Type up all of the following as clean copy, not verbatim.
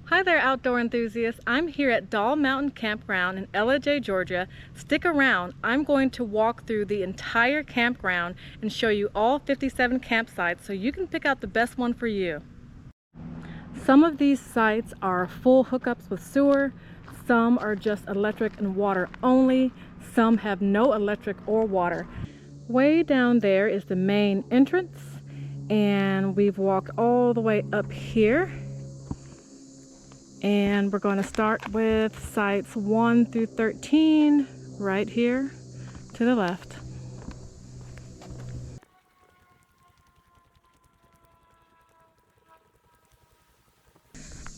Hi there, outdoor enthusiasts. I'm here at Doll Mountain Campground in Ellijay, Georgia. Stick around. I'm going to walk through the entire campground and show you all 57 campsites so you can pick out the best one for you. Some of these sites are full hookups with sewer. Some are just electric and water only. Some have no electric or water. Way down there is the main entrance, and we've walked all the way up here. And we're going to start with sites 1 through 13 right here to the left.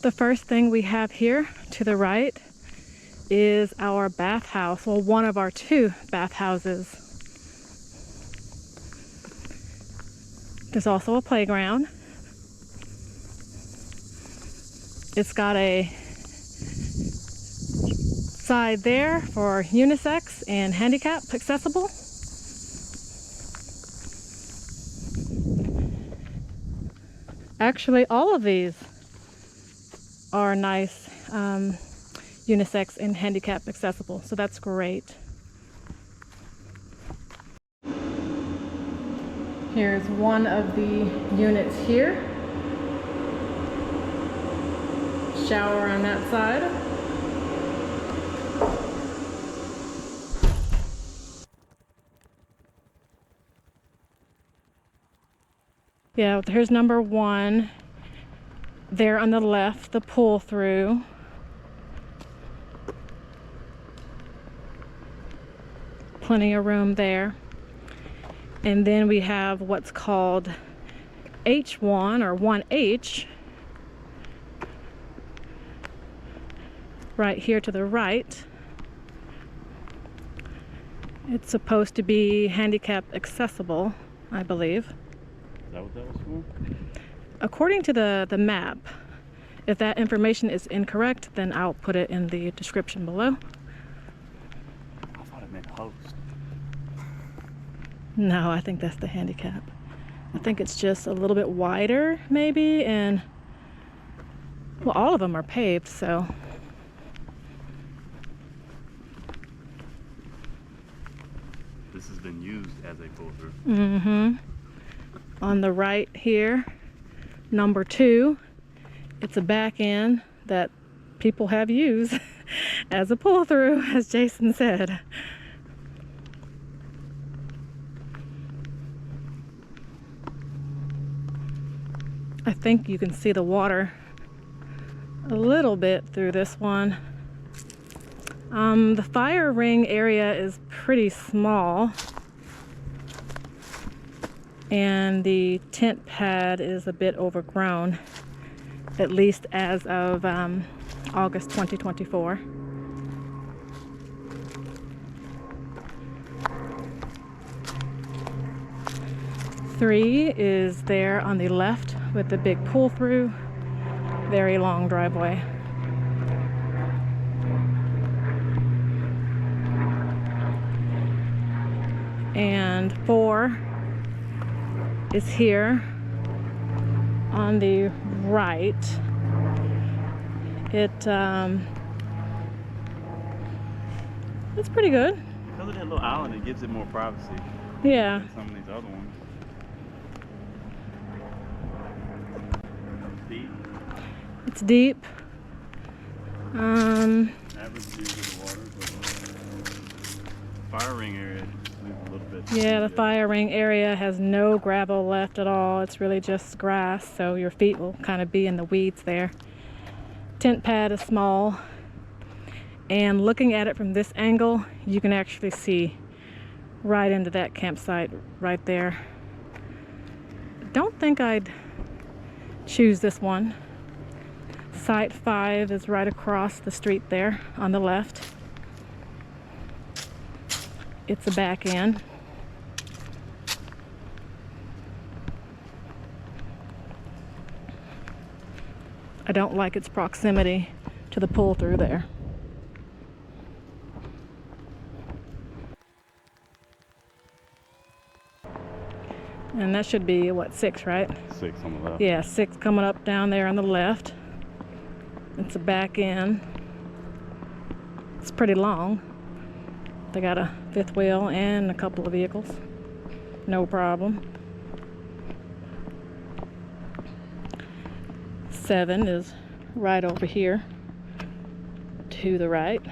The first thing we have here to the right is our bathhouse, well, one of our two bathhouses. There's also a playground. It's got a side there for unisex and handicap accessible. Actually, all of these are nice unisex and handicap accessible, so that's great. Here's one of the units here. Shower on that side. Yeah, here's number 1. There on the left, the pull through. Plenty of room there. And then we have what's called H1 or 1H. Right here to the right. It's supposed to be handicap accessible, I believe. Is that what that was for? According to the map. If that information is incorrect, then I'll put it in the description below. I thought it meant host. No, I think that's the handicap. I think it's just a little bit wider, maybe, and well, all of them are paved, so. This has been used as a pull-through. Mm-hmm. On the right here, number 2, it's a back end that people have used as a pull-through, as Jason said. I think you can see the water a little bit through this one. The fire ring area is pretty small, and the tent pad is a bit overgrown, at least as of August 2024. Three is there on the left with the big pull-through, very long driveway. And 4 is here on the right. It's pretty good. Because of that little island, it gives it more privacy. Yeah. Than some of these other ones. Deep. It's deep. Average view of the water, but fire ring area. A little bit. Yeah, the fire ring area has no gravel left at all. It's really just grass, so your feet will kind of be in the weeds there. Tent pad is small, and looking at it from this angle, you can actually see right into that campsite right there. Don't think I'd choose this one. Site 5 is right across the street there on the left. It's a back end. I don't like its proximity to the pull through there. And that should be, what, 6, right? 6 on the left. Yeah, 6 coming up down there on the left. It's a back end. It's pretty long. They got a fifth wheel and a couple of vehicles. No problem. 7 is right over here to the right.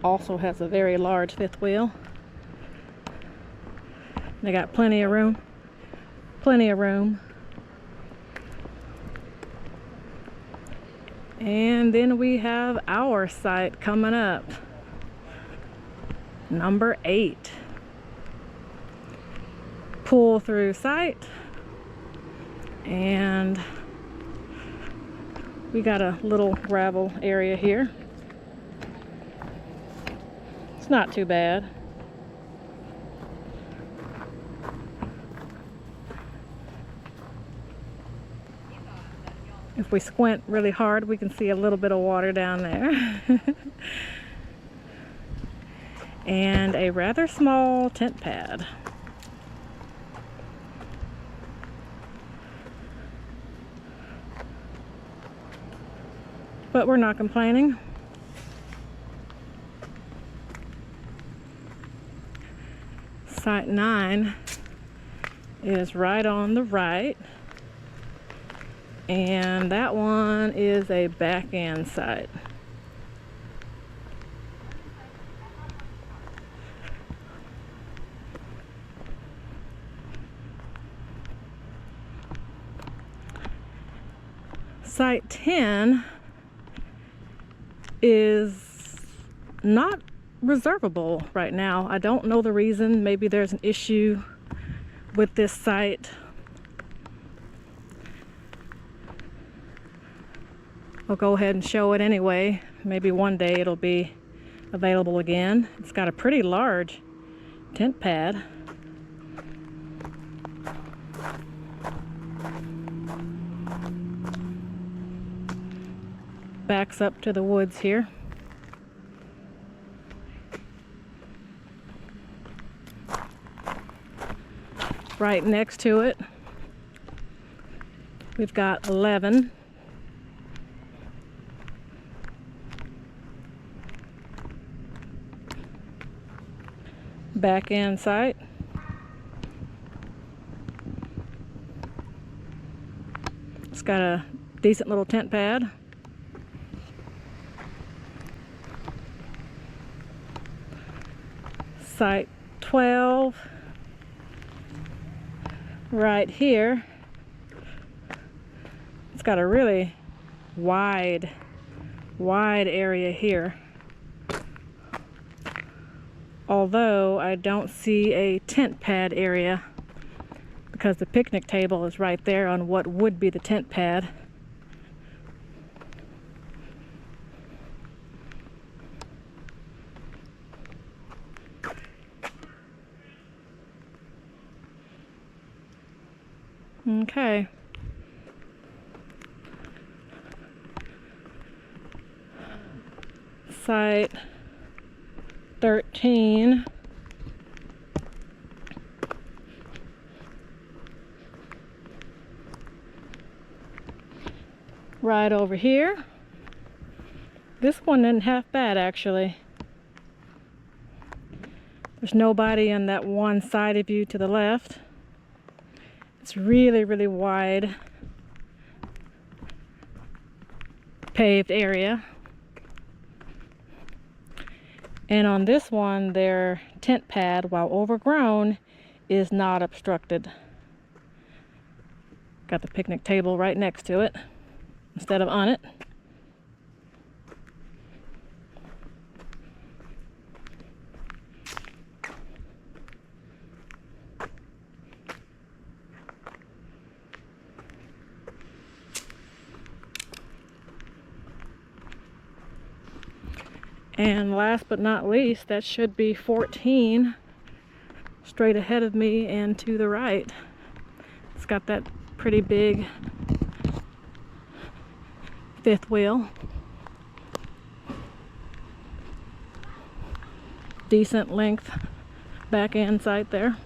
Also has a very large fifth wheel. They got plenty of room. Plenty of room. And then we have our site coming up. Number 8. Pull through site. And we got a little gravel area here. It's not too bad. If we squint really hard, we can see a little bit of water down there. And a rather small tent pad. But we're not complaining. Site 9 is right on the right. And that one is a back end site. Site 10 is not reservable right now. I don't know the reason. Maybe there's an issue with this site. I'll go ahead and show it anyway. Maybe one day it'll be available again. It's got a pretty large tent pad. Backs up to the woods here. Right next to it, we've got 11. Back end site. It's got a decent little tent pad. Site 12 right here. It's got a really wide area here. Although I don't see a tent pad area because the picnic table is right there on what would be the tent pad. Okay. Site 13. Right over here. This one isn't half bad actually. There's nobody on that one side of you to the left. It's really wide paved area. And on this one, their tent pad, while overgrown, is not obstructed. Got the picnic table right next to it instead of on it. And last but not least, that should be 14 straight ahead of me and to the right. It's got that pretty big fifth wheel. Decent length back end sight there.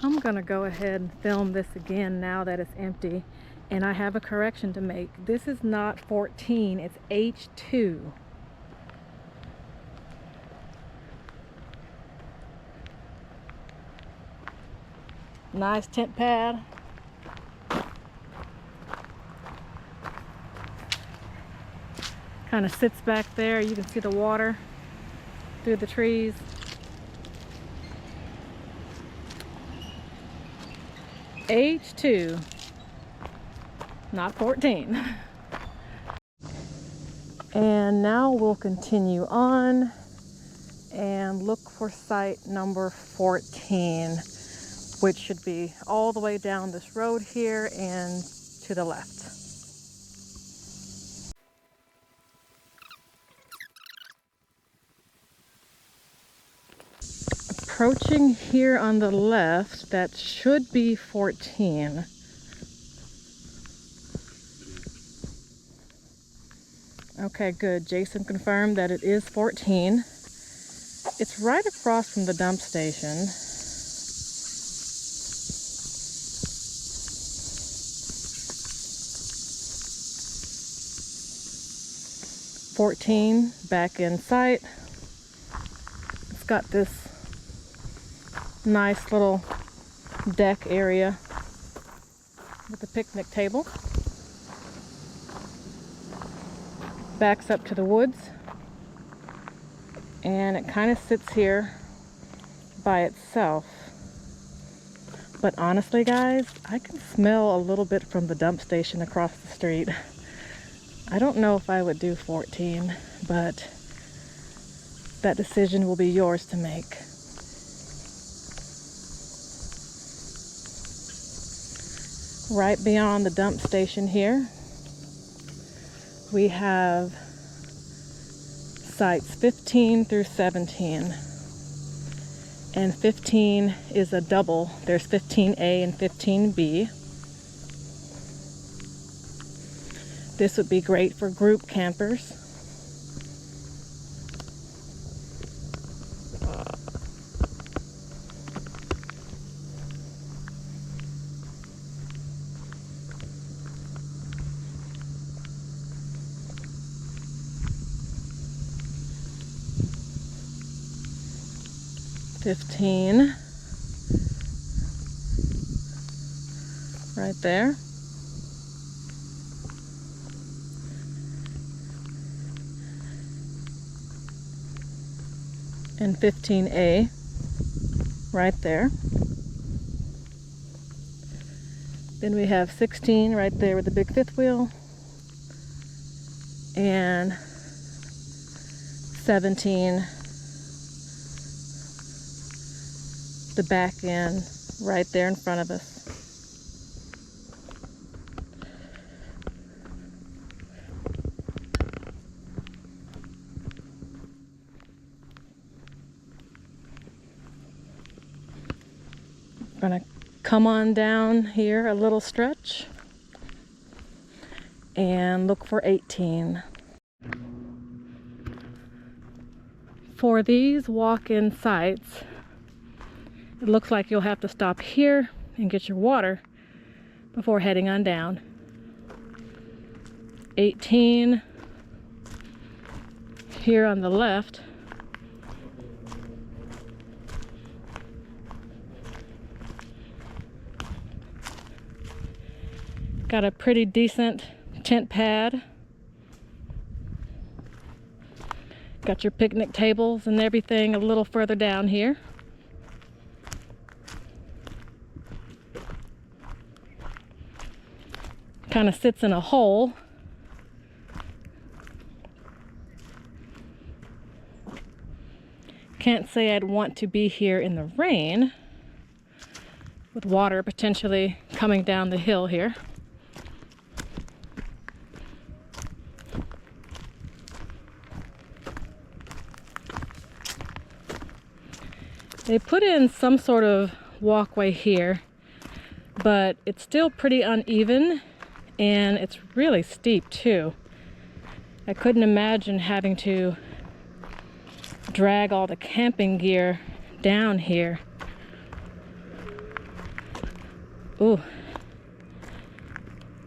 I'm gonna go ahead and film this again now that it's empty And I have a correction to make. This is not 14, it's H2. Nice tent pad. Kind of sits back there. You can see the water through the trees. H2, not 14. And now we'll continue on and look for site number 14, which should be all the way down this road here and to the left. Approaching here on the left, that should be 14. Okay, good. Jason confirmed that it is 14. It's right across from the dump station. Back in sight. It's got this nice little deck area with a picnic table. Backs up to the woods, and it kind of sits here by itself. But honestly, guys, I can smell a little bit from the dump station across the street. I don't know if I would do 14, but that decision will be yours to make. Right beyond the dump station here, we have sites 15 through 17. And 15 is a double. There's 15A and 15B. This would be great for group campers. $15 right there. And 15A right there. Then we have 16 right there with the big fifth wheel. And 17, the back end right there in front of us. Gonna come on down here a little stretch and look for 18. For these walk-in sites, it looks like you'll have to stop here and get your water before heading on down. 18 here on the left. Got a pretty decent tent pad. Got your picnic tables and everything a little further down here. Kind of sits in a hole. Can't say I'd want to be here in the rain with water potentially coming down the hill here. They put in some sort of walkway here, but it's still pretty uneven and it's really steep too. I couldn't imagine having to drag all the camping gear down here. Ooh.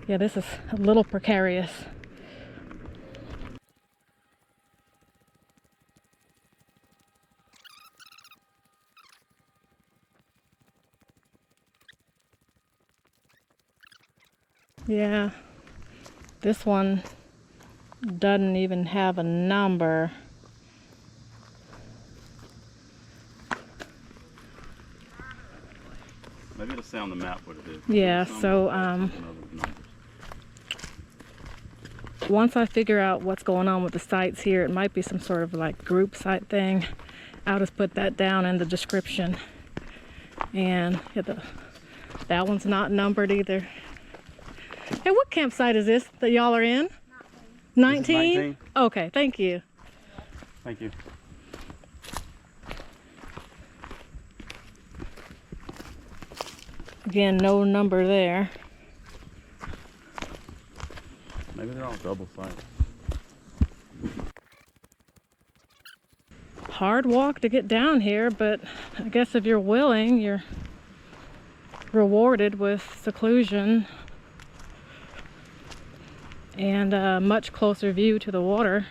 Yeah, this is a little precarious. Yeah, this one doesn't even have a number. Maybe it'll say on the map what it is. Yeah, so once I figure out what's going on with the sites here, it might be some sort of like group site thing. I'll just put that down in the description. And yeah, that one's not numbered either. Hey, what campsite is this that y'all are in? 19? 19. Okay, thank you. Thank you. Again, no number there. Maybe they're all double sided. Hard walk to get down here, but I guess if you're willing, you're rewarded with seclusion and a much closer view to the water.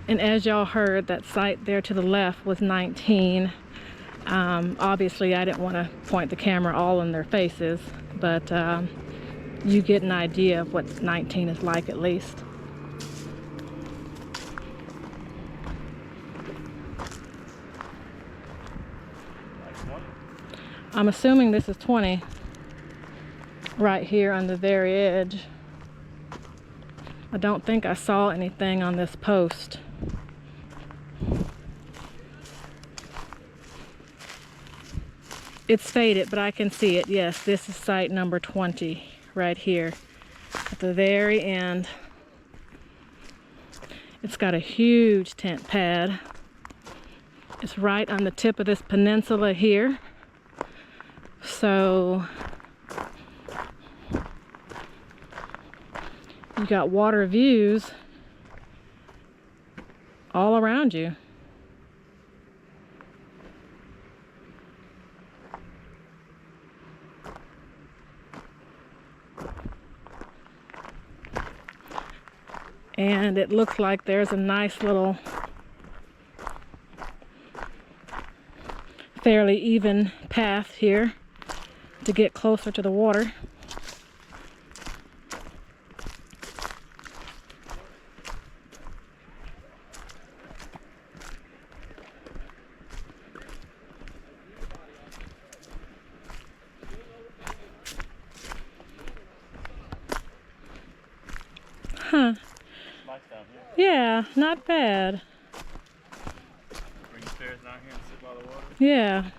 And as y'all heard, that site there to the left was 19. Obviously, I didn't want to point the camera all in their faces, but you get an idea of what 19 is like at least. I'm assuming this is 20 right here on the very edge. I don't think I saw anything on this post. It's faded, but I can see it. Yes, this is site number 20 right here at the very end. It's got a huge tent pad. It's right on the tip of this peninsula here. So you got water views all around you. And it looks like there's a nice little fairly even path here to get closer to the water. Huh. Nice down here. Yeah, not bad. Bring the stairs down here and sit by the water. Yeah.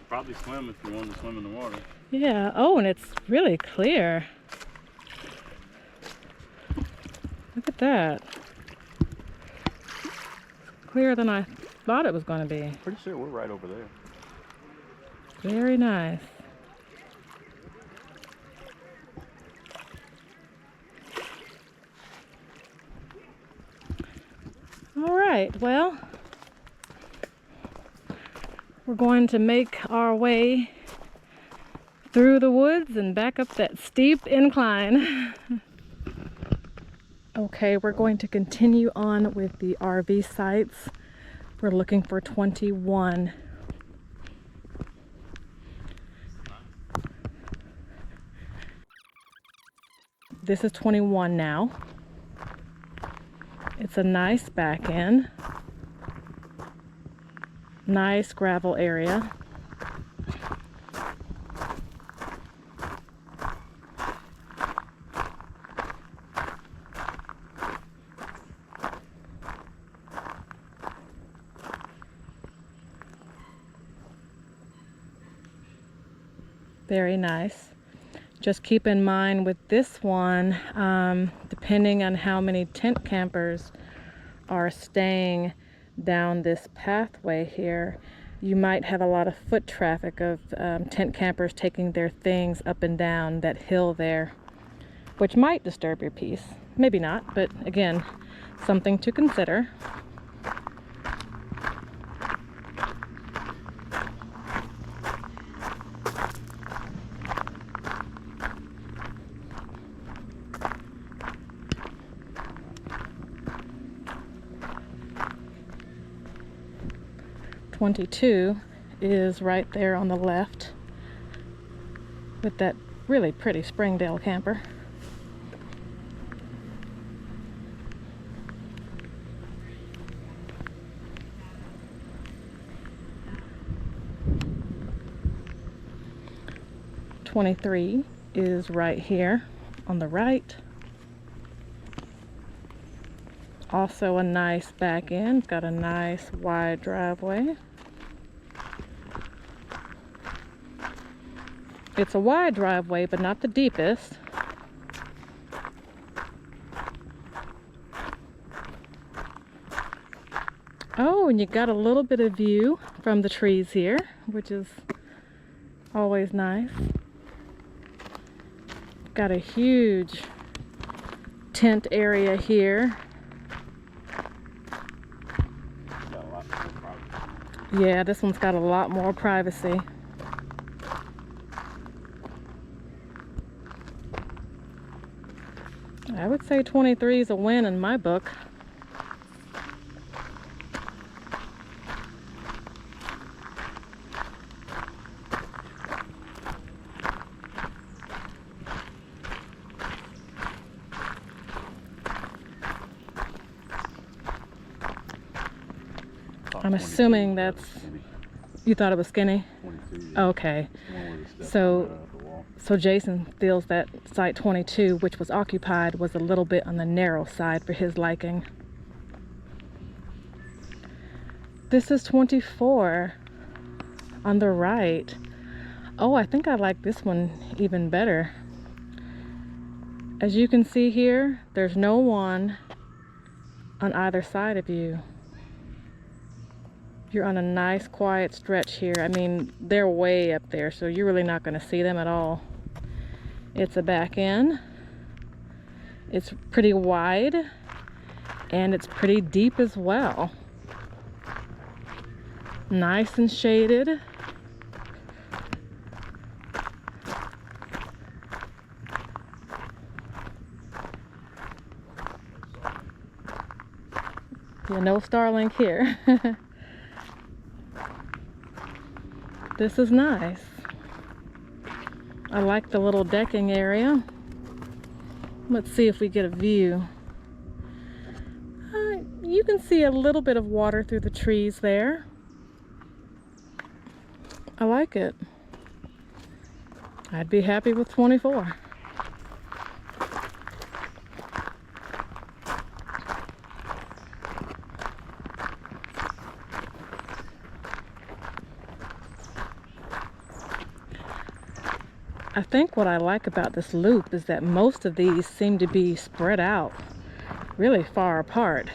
Probably swim if you wanted to swim in the water. Yeah. Oh, and it's really clear. Look at that. Clearer than I thought it was going to be. Pretty sure we're right over there. Very nice. All right, well, we're going to make our way through the woods and back up that steep incline. Okay, we're going to continue on with the RV sites. We're looking for 21. This is 21 now. It's a nice back end. Nice gravel area. Very nice. Just keep in mind with this one, depending on how many tent campers are staying down this pathway here, you might have a lot of foot traffic of tent campers taking their things up and down that hill there, which might disturb your peace. Maybe not, but again, something to consider. 22 is right there on the left with that really pretty Springdale camper. '23 is right here on the right. Also a nice back end, got a nice wide driveway. It's a wide driveway, but not the deepest. Oh, and you got a little bit of view from the trees here, which is always nice. Got a huge tent area here. Got a lot more privacy. Yeah, this one's got a lot more privacy. I would say 23 is a win in my book. I'm assuming that's, you thought it was skinny? 22, yeah. Okay. It's the one where the steps So, come right off the wall. so Jason feels that site 22, which was occupied, was a little bit on the narrow side for his liking. This is 24 on the right. Oh, I think I like this one even better. As you can see here, there's no one on either side of you. You're on a nice quiet stretch here. I mean, they're way up there, so you're really not going to see them at all. It's a back end. It's pretty wide, and it's pretty deep as well. Nice and shaded. Yeah, no Starlink here. This is nice. I like the little decking area. Let's see if we get a view. You can see a little bit of water through the trees there. I like it. I'd be happy with 24. I think what I like about this loop is that most of these seem to be spread out really far apart.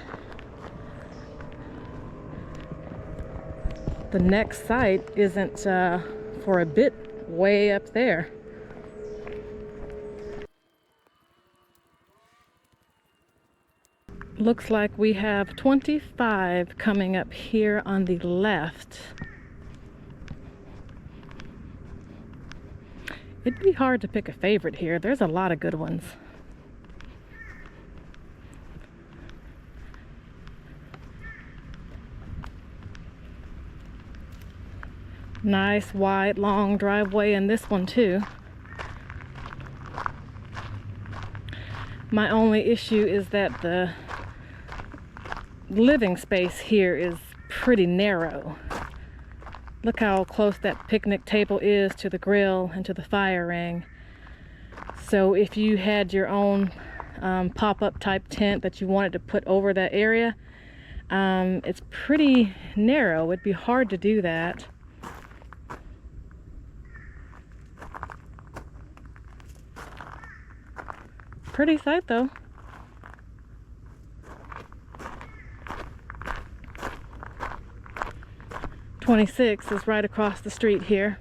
The next site isn't for a bit way up there. Looks like we have 25 coming up here on the left. It'd be hard to pick a favorite here. There's a lot of good ones. Nice, wide, long driveway in this one too. My only issue is that the living space here is pretty narrow. Look how close that picnic table is to the grill and to the fire ring. So if you had your own pop-up type tent that you wanted to put over that area, it's pretty narrow. It'd be hard to do that. Pretty site though. '26 is right across the street here.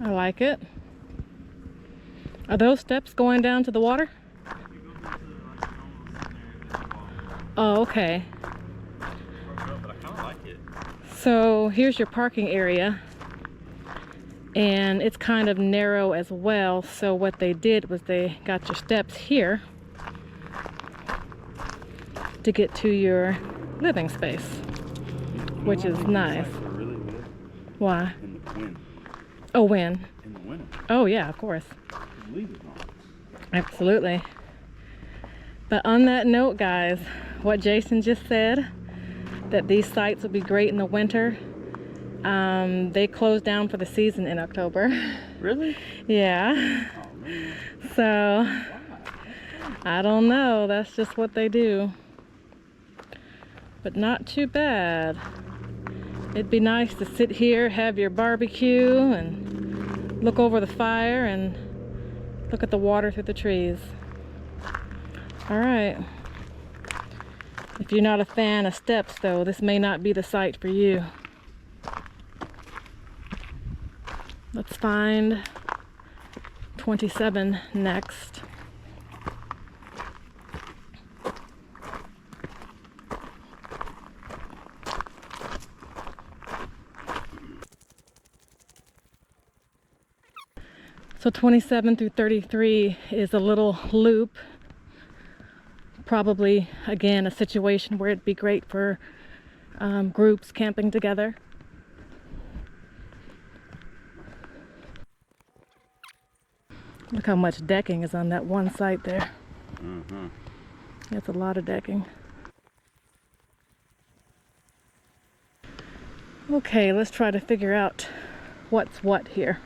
I like it. Are those steps going down to the water? You go into like a normal sitting area that you walk. Oh, okay. But I kind of like it. So here's your parking area. And it's kind of narrow as well. So what they did was they got your steps here to get to your living space, which is nice. Really good Why? in the wind. Oh, when? In the winter. Oh, yeah, of course. The leaves are gone. Absolutely. But on that note, guys, what Jason just said, that these sites would be great in the winter. They closed down for the season in October. Really? Yeah. Oh man. So, I don't know. That's just what they do. But not too bad. It'd be nice to sit here, have your barbecue, and look over the fire and look at the water through the trees. All right. If you're not a fan of steps, though, this may not be the site for you. Let's find 27 next. So 27 through 33 is a little loop. Probably, again, a situation where it'd be great for groups camping together. Look how much decking is on that one site there. Mm-hmm. That's a lot of decking. Okay, let's try to figure out what's what here.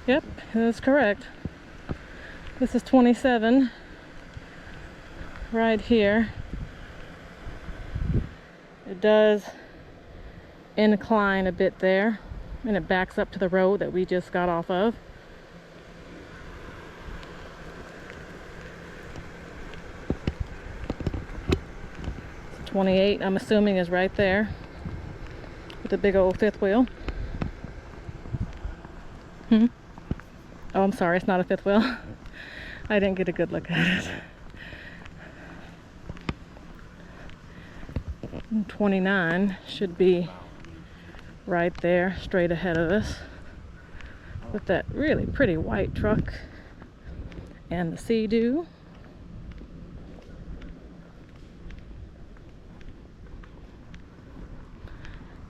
Yep, that's correct. This is 27 right here. It does incline a bit there, and it backs up to the road that we just got off of. So 28, I'm assuming, is right there with the big old fifth wheel. Oh, I'm sorry, it's not a fifth wheel. I didn't get a good look at it. And 29 should be right there, straight ahead of us, with that really pretty white truck and the Sea-Doo.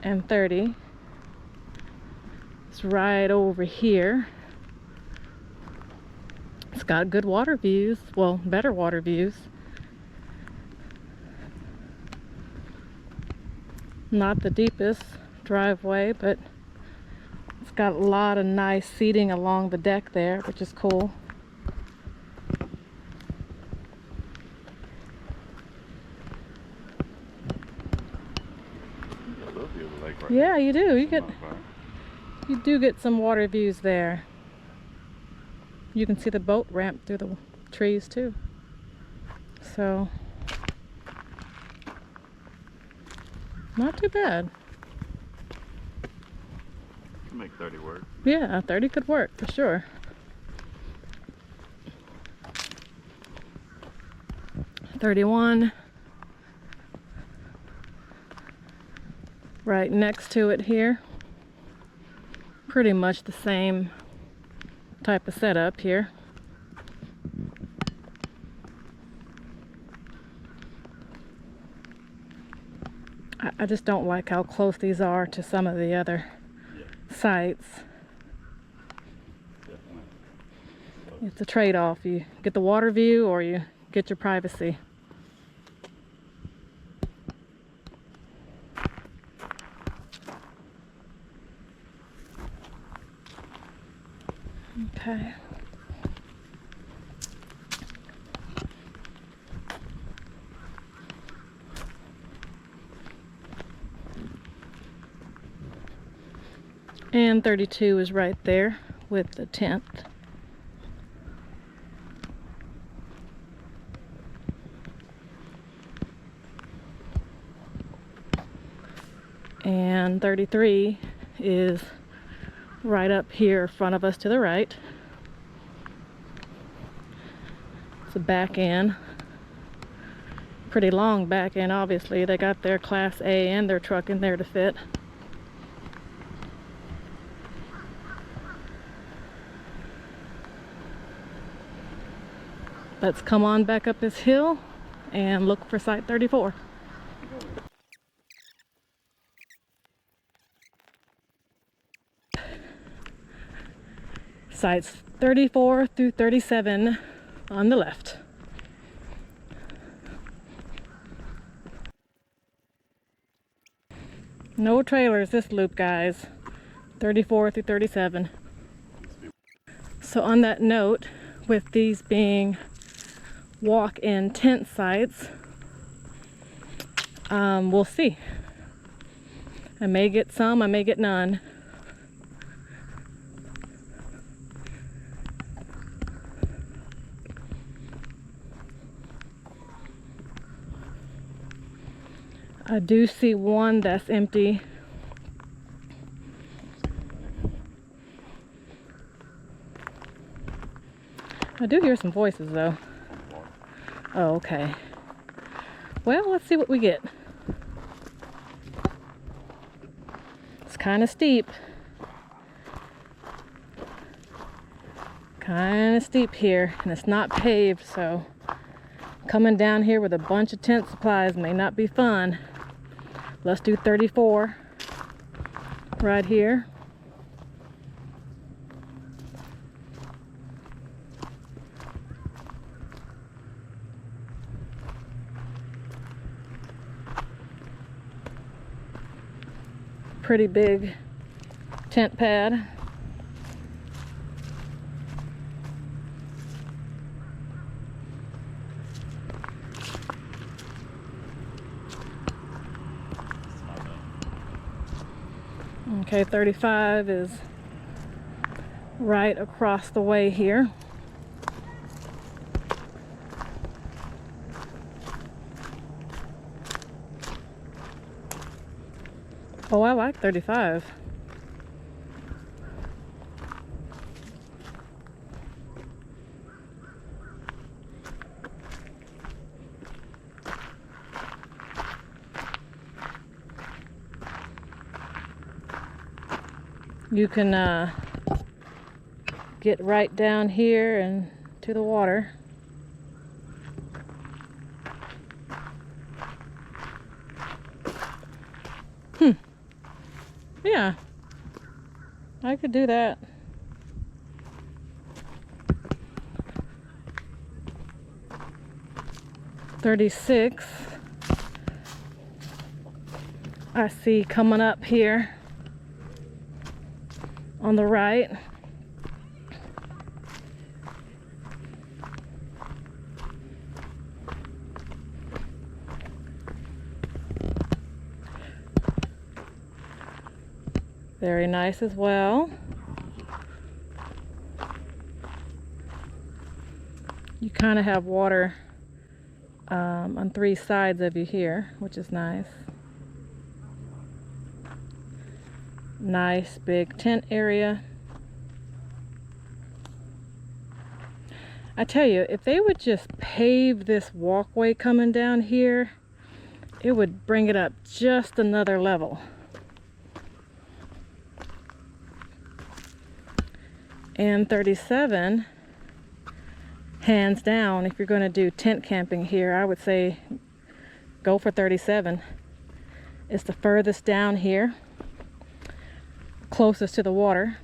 And 30 is right over here. It's got good water views, well, better water views. Not the deepest driveway, but it's got a lot of nice seating along the deck there, which is cool. Yeah, you do. You do get some water views there. You can see the boat ramp through the trees too. So, not too bad. Can make 30 work. Yeah, 30 could work for sure. $31. Right next to it here. Pretty much the same type of setup here. I just don't like how close these are to some of the other sites. It's a trade-off. You get the water view or you get your privacy. Okay. And 32 is right there with the tent. And 33 is right up here in front of us to the right. It's a back end. Pretty long back end, obviously. They got their Class A and their truck in there to fit. Let's come on back up this hill and look for site 34. Sites 34 through 37 on the left. No trailers this loop, guys. 34 through 37. So on that note, with these being walk-in tent sites, we'll see. I may get some, I may get none. I do see one that's empty. I do hear some voices though. Oh, okay. Well, let's see what we get. It's kind of steep. Kind of steep here, and it's not paved, so coming down here with a bunch of tent supplies may not be fun. Let's do 34 right here. Pretty big tent pad. Okay, 35 is right across the way here. Oh, I like 35. You can get right down here and to the water. Yeah, I could do that. $36. I see coming up here on the right. Very nice as well. You kind of have water on three sides of you here, which is nice. Nice big tent area. I tell you, if they would just pave this walkway coming down here, it would bring it up just another level. And 37, hands down, if you're going to do tent camping here, I would say go for 37. It's the furthest down here, closest to the water.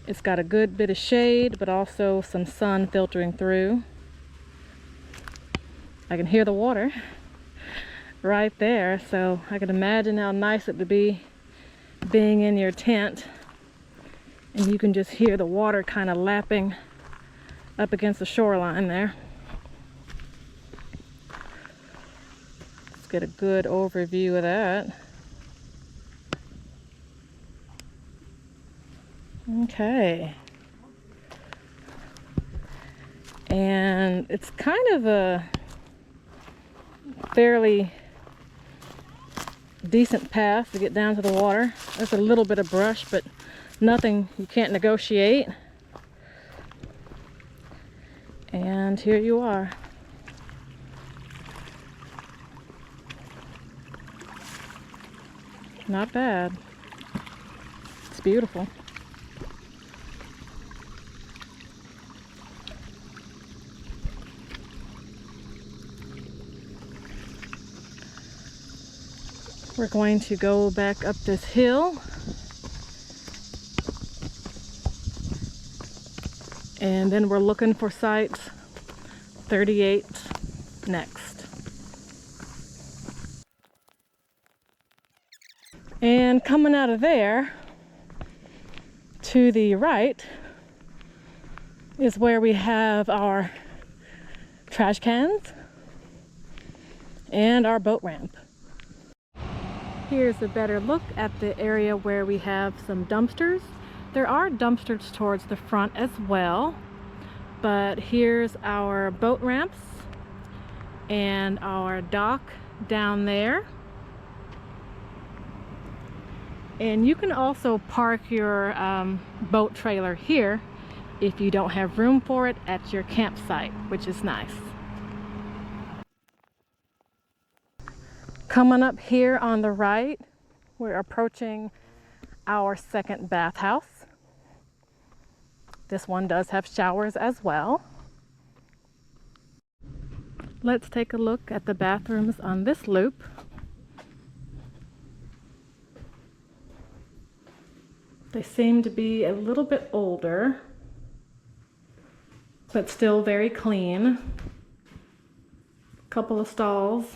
It's got a good bit of shade, but also some sun filtering through. I can hear the water right there, so I can imagine how nice it would be being in your tent and you can just hear the water kind of lapping up against the shoreline there. Let's get a good overview of that. Okay. And it's kind of a fairly decent path to get down to the water. There's a little bit of brush, but nothing you can't negotiate. And here you are. Not bad. It's beautiful. We're going to go back up this hill and then we're looking for site 38 next. And coming out of there to the right is where we have our trash cans and our boat ramp. Here's a better look at the area where we have some dumpsters. There are dumpsters towards the front as well, but here's our boat ramps and our dock down there. And you can also park your boat trailer here if you don't have room for it at your campsite, which is nice. Coming up here on the right, we're approaching our second bathhouse. This one does have showers as well. Let's take a look at the bathrooms on this loop. They seem to be a little bit older, but still very clean. Couple of stalls.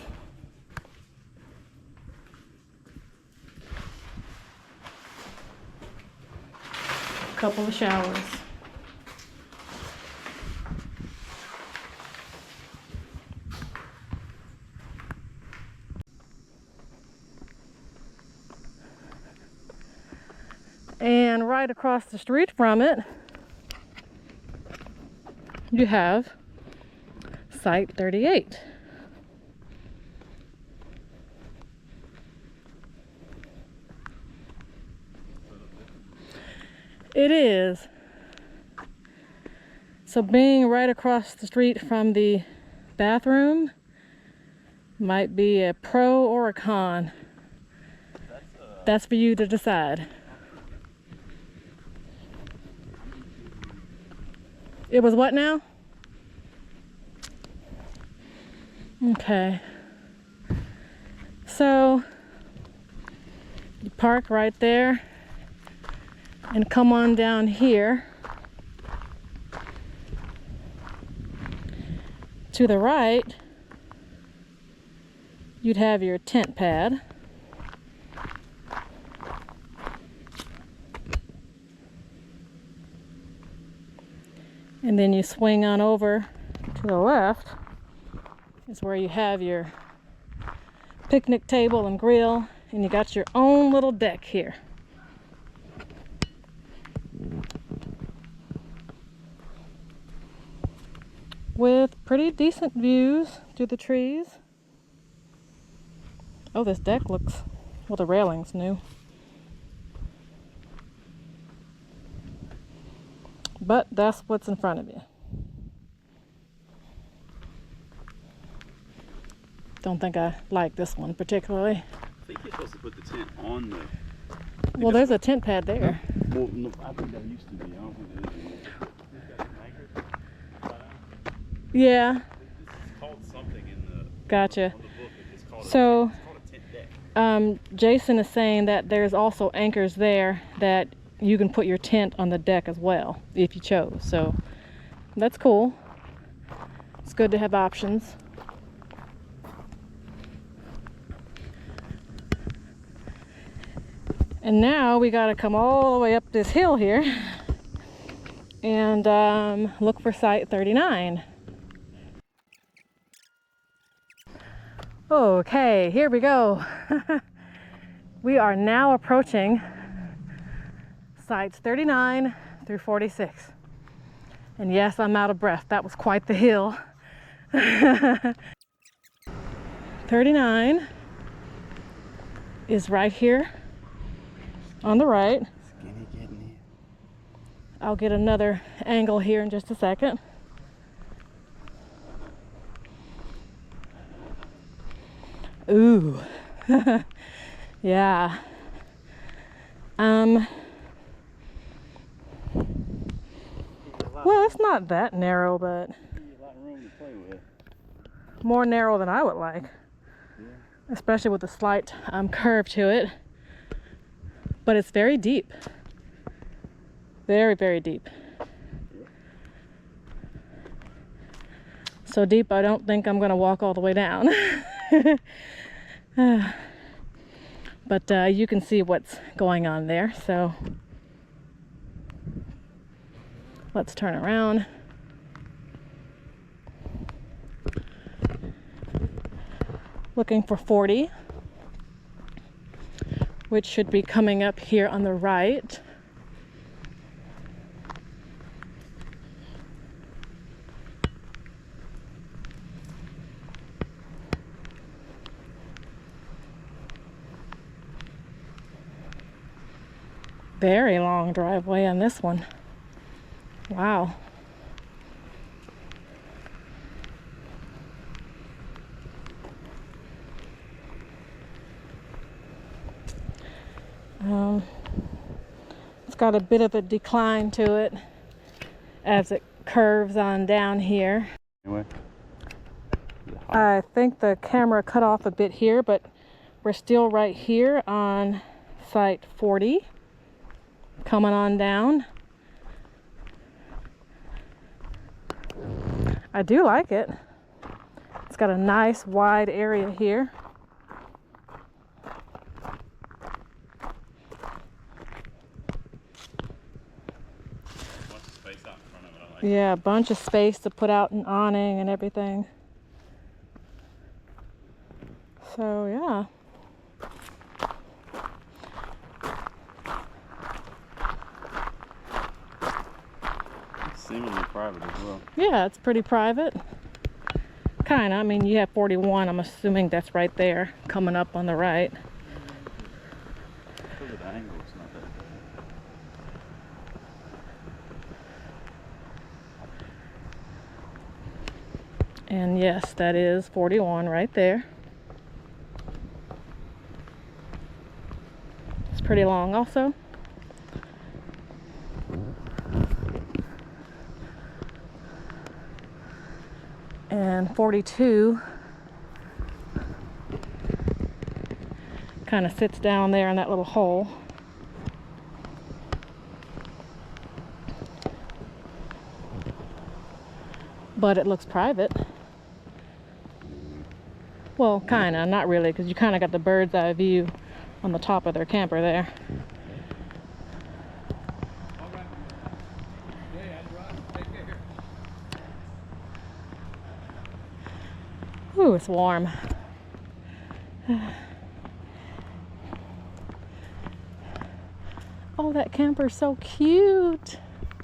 Couple of showers. And right across the street from it, you have Site 38. It is. So being right across the street from the bathroom might be a pro or a con. That's for you to decide. It was what now? Okay. So you park right there and come on down here. To the right, you'd have your tent pad. And then you swing on over to the left is where you have your picnic table and grill, and you got your own little deck here. With pretty decent views through the trees. Oh, this deck looks, well, the railing's new. But that's what's in front of you. Don't think I like this one particularly. I think you're supposed to put the tent on the... Well, there's a tent pad there. Well, no, I think that used to be. I don't think there is anymore. Yeah. This is called something in the... Gotcha. On the book, it's called So, a tent deck. Jason is saying that there's also anchors there that you can put your tent on the deck as well if you chose. So that's cool. It's good to have options. And now we got to come all the way up this hill here and look for Site 39. Okay, here we go. We are now approaching Sites 39 through 46. And yes, I'm out of breath. That was quite the hill. 39 is right here on the right. Skinny getting here. I'll get another angle here in just a second. Ooh. Yeah. Well, it's not that narrow, but A lot of room to play with. more narrow than I would like. Yeah. Especially with the slight curve to it. But it's very deep. Very, very deep. So deep, I don't think I'm gonna walk all the way down. But you can see what's going on there, so let's turn around. Looking for 40, which should be coming up here on the right. Very long driveway on this one. Wow. It's got a bit of a decline to it as it curves on down here. Anyway. I think the camera cut off a bit here, but we're still right here on site 40. Coming on down. I do like it. It's got a nice wide area here. Space out in front of it, I like. Yeah, a bunch of space to put out an awning and everything. So yeah. Seemingly private as well. Yeah, it's pretty private. Kinda. I mean, you have 41. I'm assuming that's right there, coming up on the right. Because of the angle, it's not that bad. And yes, that is 41 right there. It's pretty long also. And 42 kind of sits down there in that little hole. But it looks private. Well, kind of, not really, because you kind of got the bird's eye view on the top of their camper there. Ooh, it's warm. Oh, that camper's so cute.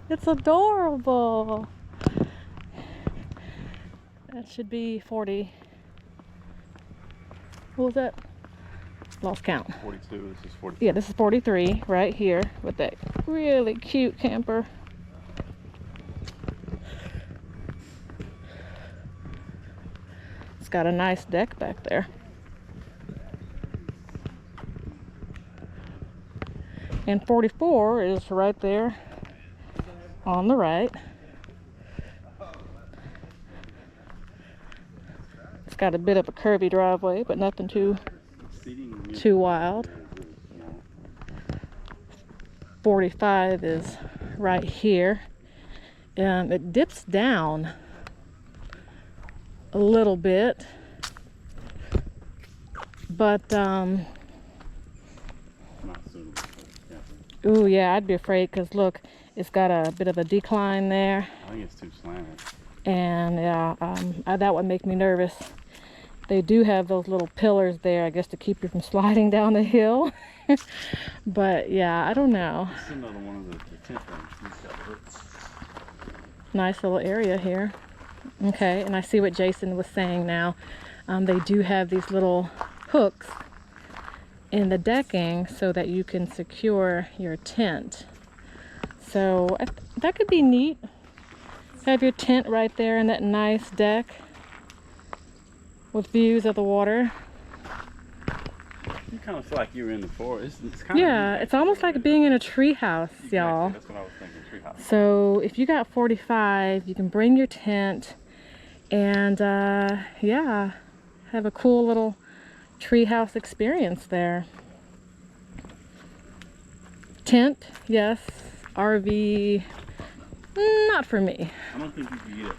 It's adorable. That should be 40. What was that? Lost count. 42, this is 40. Yeah, this is 43 right here with that really cute camper. It's got a nice deck back there. And 44 is right there on the right. It's got a bit of a curvy driveway, but nothing too wild. 45 is right here. It dips down a little bit, but ooh, yeah, I'd be afraid because look, it's got a bit of a decline there. I think it's too slanted. And yeah, that would make me nervous. They do have those little pillars there, I guess, to keep you from sliding down the hill. But yeah, I don't know. This is another one of the tent rooms. Nice little area here. Okay, and I see what Jason was saying now. They do have these little hooks in the decking so that you can secure your tent. So that could be neat. Have your tent right there in that nice deck with views of the water. You kind of feel like you're in the forest. It's kind Yeah, of it's almost like being in a tree house, y'all. That's what I was thinking, tree house. So if you got 45, you can bring your tent and yeah, have a cool little treehouse experience there. Tent, yes. RV, not for me. I don't think you can get it.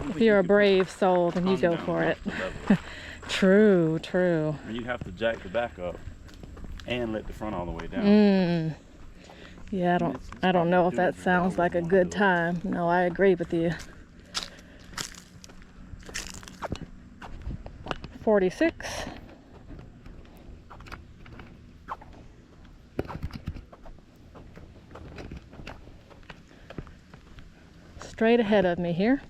If you're a brave soul, then you go for it. True, true. And you'd have to jack the back up and let the front all the way down. Yeah, I don't know if that sounds like a good time. No, I agree with you. 46. Straight ahead of me here.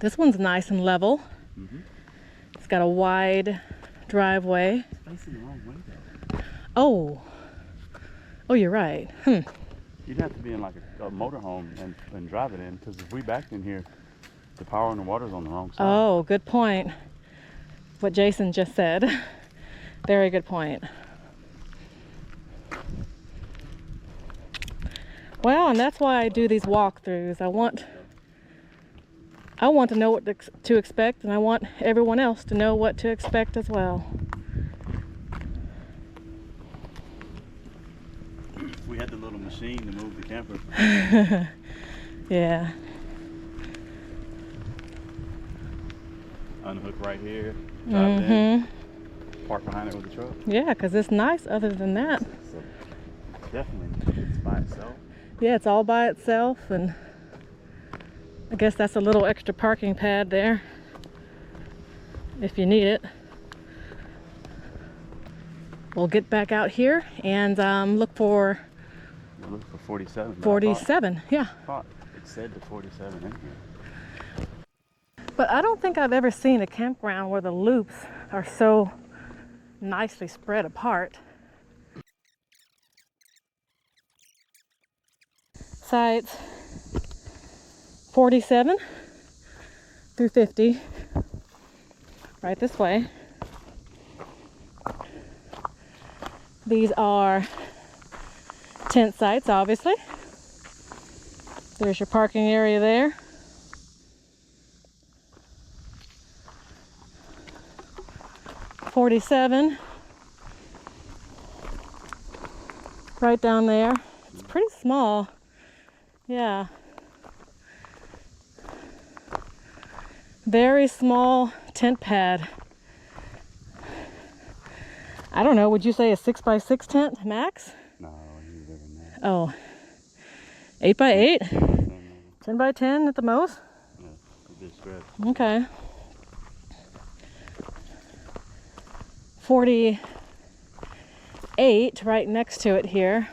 This one's nice and level. It's got a wide driveway. It's facing the wrong way though. Oh, you're right. You'd have to be in like a motorhome and drive it in, because if we backed in here, the power and the water's on the wrong side. Oh, good point. What Jason just said. Very good point. Well, and that's why I do these walkthroughs. I want to know what to expect, and I want everyone else to know what to expect as well. We had the little machine to move the camper. Yeah. Unhook right here, drive it in, park behind it with the truck. Yeah, because it's nice other than that. So definitely, it's by itself. Yeah, it's all by itself, and I guess that's a little extra parking pad there if you need it. We'll get back out here and look for We're looking for 47. 47. Yeah. I thought it said the 47 in here. But I don't think I've ever seen a campground where the loops are so nicely spread apart. Sites 47 through 50, right this way. These are tent sites, obviously. There's your parking area there. .47 right down there. It's pretty small. Yeah. Very small tent pad. I don't know, would you say a 6x6 tent max? No, you bigger than that. Oh, 8x8? 10x10 at the most? Yeah, a bit stretch. Okay. 48 right next to it here.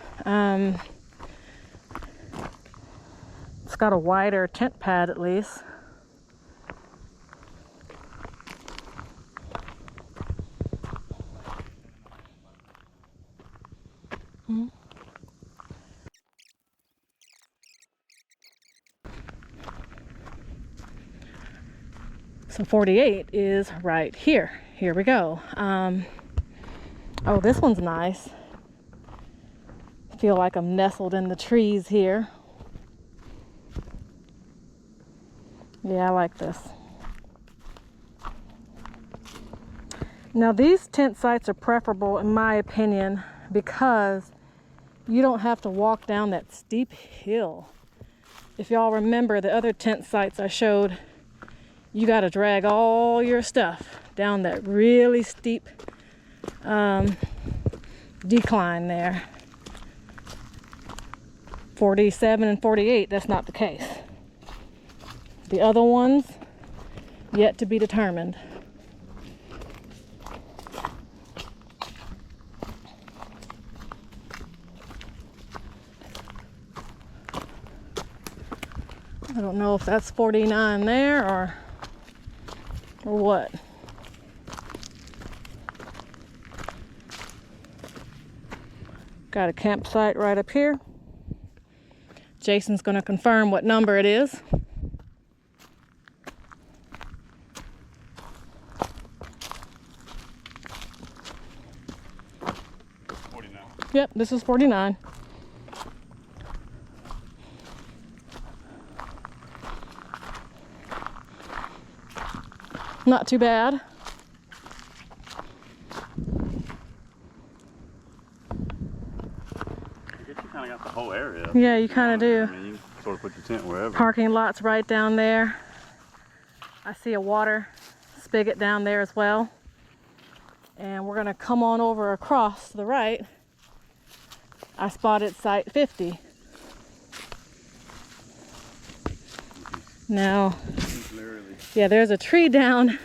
It's got a wider tent pad at least. So 48 is right here. Here we go. Oh, this one's nice. I feel like I'm nestled in the trees here. Yeah, I like this. Now these tent sites are preferable in my opinion because you don't have to walk down that steep hill. If y'all remember the other tent sites I showed, you got to drag all your stuff down that really steep decline there. 47 and 48, that's not the case. The other ones, yet to be determined. I don't know if that's 49 there or what. Got a campsite right up here. Jason's going to confirm what number it is. Yep, this is 49. Not too bad. I guess you kind of got the whole area. Yeah, you kind of do. I mean, you can sort of put your tent wherever. Parking lot's right down there. I see a water spigot down there as well. And we're gonna come on over across to the right. I spotted site 50. Now, yeah, there's a tree down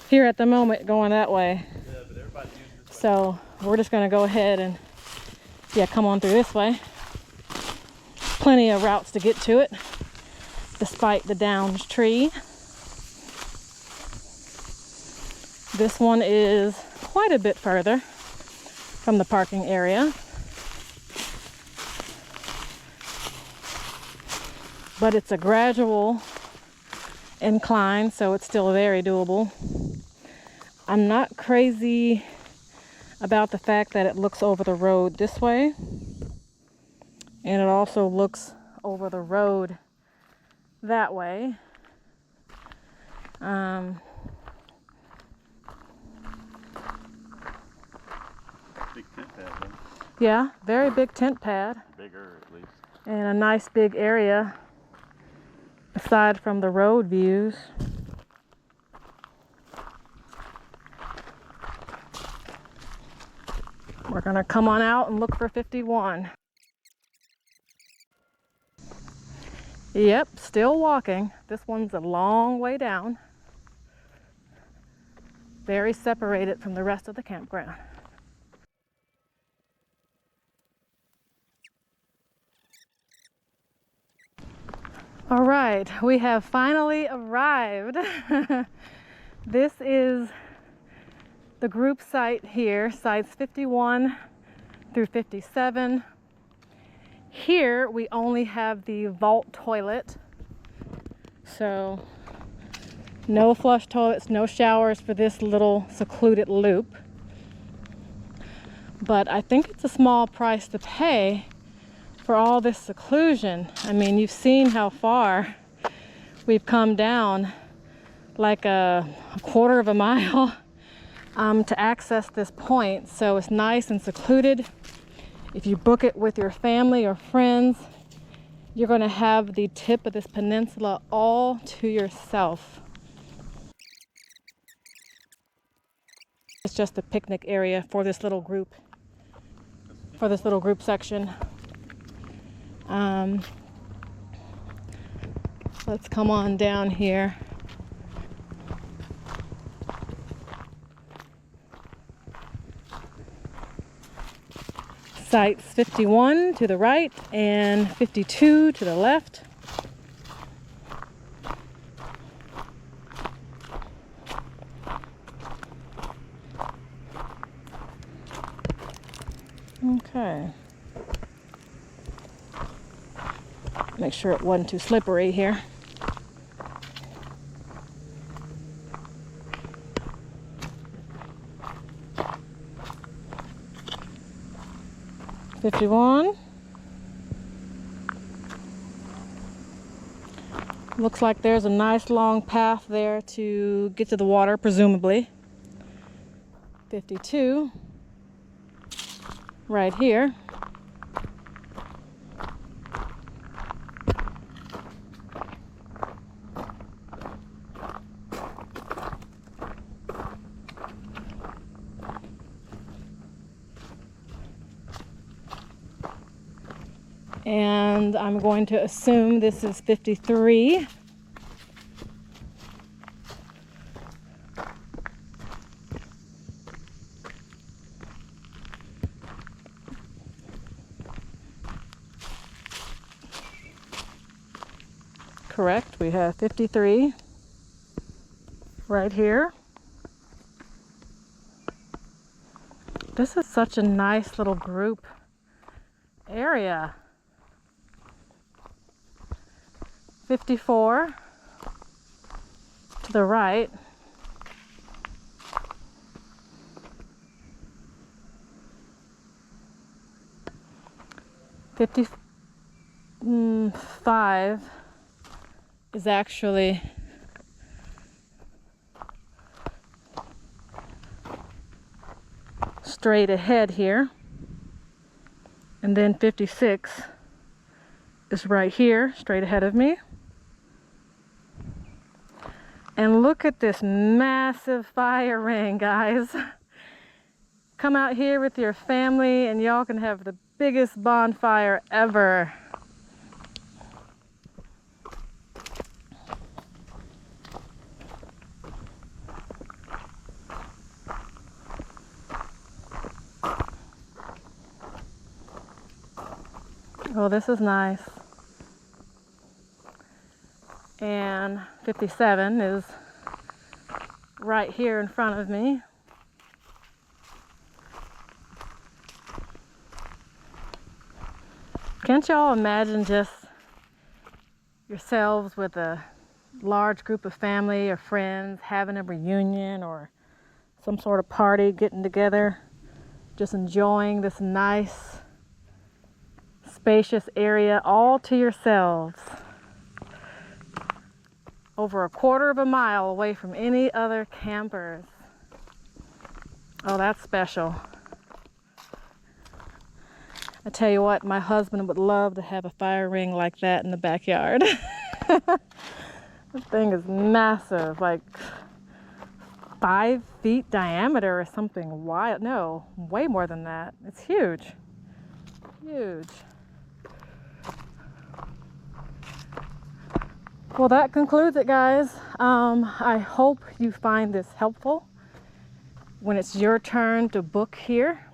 here at the moment going that way. Yeah, but everybody uses this way. So we're just gonna go ahead and, yeah, come on through this way. Plenty of routes to get to it, despite the downed tree. This one is quite a bit further from the parking area. But it's a gradual incline, so it's still very doable. I'm not crazy about the fact that it looks over the road this way. And it also looks over the road that way. Big tent pad, though. Yeah, very big tent pad. Bigger, at least. And a nice big area aside from the road views. We're gonna come on out and look for 51. Yep, still walking. This one's a long way down. Very separated from the rest of the campground. All right, we have finally arrived. This is the group site here, sites 51 through 57. Here we only have the vault toilet. So no flush toilets, no showers for this little secluded loop. But I think it's a small price to pay for all this seclusion. I mean, you've seen how far we've come down, like a quarter of a mile to access this point. So it's nice and secluded. If you book it with your family or friends, you're going to have the tip of this peninsula all to yourself. It's just a picnic area for this little group, section. Let's come on down here. Sites 51 to the right and 52 to the left. Okay. Make sure it wasn't too slippery here. $51. Looks like there's a nice long path there to get to the water, presumably. 52. Right here. And I'm going to assume this is 53. Correct, we have 53 right here. This is such a nice little group. area. 54 to the right. Five is actually straight ahead here, and then 56 is right here straight ahead of me. And look at this massive fire ring, guys. Come out here with your family and y'all can have the biggest bonfire ever. Oh, this is nice. And 57 is right here in front of me. Can't y'all imagine just yourselves with a large group of family or friends having a reunion or some sort of party, getting together, just enjoying this nice, spacious area all to yourselves, over a quarter of a mile away from any other campers. Oh, that's special. I tell you what, my husband would love to have a fire ring like that in the backyard. This thing is massive, like 5 feet diameter or something wild. No, way more than that. It's huge. Huge. Well, that concludes it, guys. I hope you find this helpful when it's your turn to book here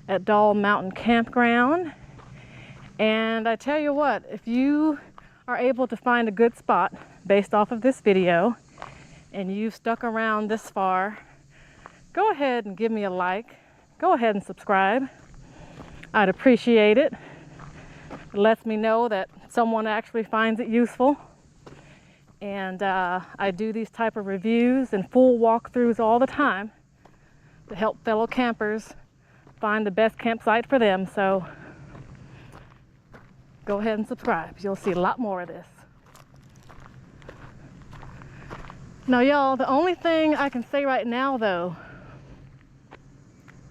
at Doll Mountain Campground. And I tell you what, if you are able to find a good spot based off of this video and you've stuck around this far, go ahead and give me a like. Go ahead and subscribe. I'd appreciate it. It lets me know that someone actually finds it useful. And I do these type of reviews and full walkthroughs all the time to help fellow campers find the best campsite for them. So go ahead and subscribe. You'll see a lot more of this. Now, y'all, the only thing I can say right now, though,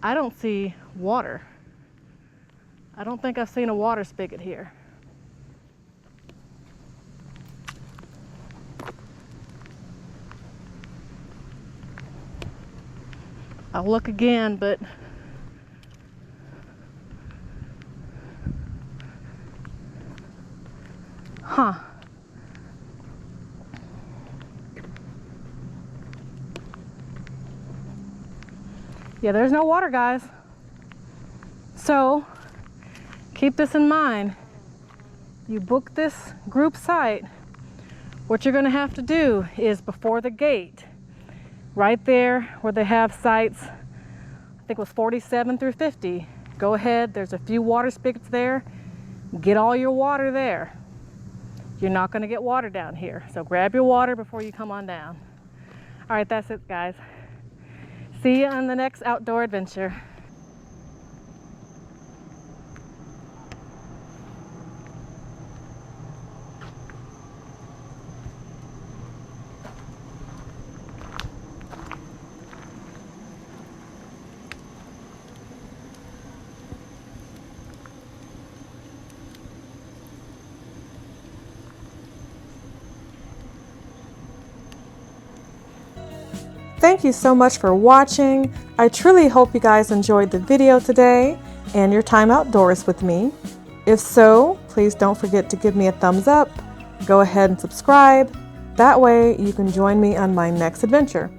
I don't see water. I don't think I've seen a water spigot here. I'll look again, but yeah, there's no water, guys. So keep this in mind. You book this group site, what you're going to have to do is before the gate, right there where they have sites, I think it was 47 through 50, go ahead, there's a few water spigots there, get all your water there. You're not going to get water down here, so grab your water before you come on down. All right, that's it, guys. See you on the next outdoor adventure. Thank you so much for watching. I truly hope you guys enjoyed the video today and your time outdoors with me. If so, please don't forget to give me a thumbs up. Go ahead and subscribe. That way you can join me on my next adventure.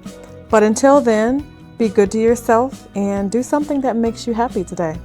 But until then, be good to yourself and do something that makes you happy today.